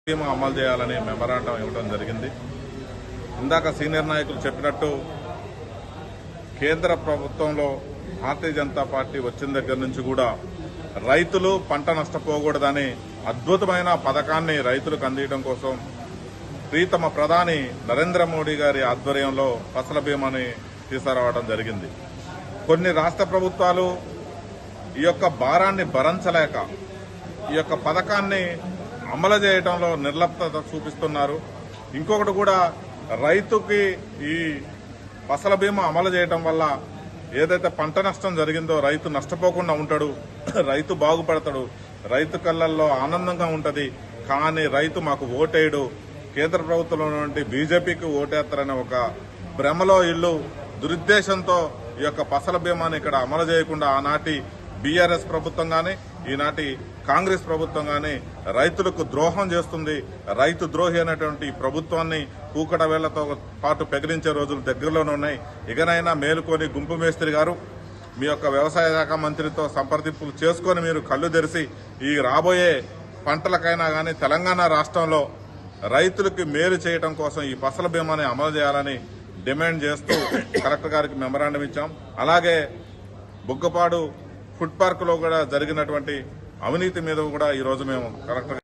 బీమా అమలు చేయాలని మెమరాండం ఇవ్వడం జరిగింది. ఇందాక సీనియర్ నాయకులు చెప్పినట్టు కేంద్ర ప్రభుత్వంలో భారతీయ జనతా పార్టీ వచ్చిన దగ్గర నుంచి కూడా రైతులు పంట నష్టపోకూడదని అద్భుతమైన పథకాన్ని రైతులకు అందించడం కోసం ప్రీతమ ప్రధాని నరేంద్ర మోడీ గారి ఆధ్వర్యంలో ఫసల బీమాని తీసుకురావడం జరిగింది. కొన్ని రాష్ట్ర ప్రభుత్వాలు ఈ యొక్క భారాన్ని భరించలేక ఈ యొక్క పథకాన్ని అమలు చేయడంలో నిర్లప్తత చూపిస్తున్నారు. ఇంకొకటి కూడా రైతుకి ఈ ఫసల బీమా అమలు చేయడం వల్ల ఏదైతే పంట నష్టం జరిగిందో రైతు నష్టపోకుండా ఉంటాడు, రైతు బాగుపడతాడు, రైతు కళ్ళల్లో ఆనందంగా ఉంటది. కానీ రైతు మాకు ఓటేయడు, కేంద్ర ప్రభుత్వంలో నుండి బీజేపీకి ఓటేస్తారనే ఒక భ్రమలో ఇల్లు దురుద్దేశంతో ఈ యొక్క ఫసల బీమాని ఇక్కడ అమలు చేయకుండా ఆనాటి బీఆర్ఎస్ ప్రభుత్వం గాని ఈనాటి కాంగ్రెస్ ప్రభుత్వం గాని రైతులకు ద్రోహం చేస్తుంది. రైతు ద్రోహి అనేటువంటి ప్రభుత్వాన్ని కూకట వేళ్లతో పాటు పెగిలించే రోజులు దగ్గరలోనే ఉన్నాయి. ఇకనైనా మేలుకొని గుంపు మేస్త్రి గారు మీ యొక్క వ్యవసాయ శాఖ మంత్రితో సంప్రదింపులు చేసుకుని మీరు కళ్ళు తెరిచి ఈ రాబోయే పంటలకైనా గాని తెలంగాణ రాష్ట్రంలో రైతులకి మేలు చేయడం కోసం ఈ ఫసల బీమాని అమలు చేయాలని డిమాండ్ చేస్తూ కలెక్టర్ గారికి మెమరాండం ఇచ్చాం. అలాగే బుగ్గపాడు ఫుడ్ పార్క్ లో కూడా జరిగినటువంటి అవినీతి మీద కూడా ఈ రోజు మేము కలెక్టర్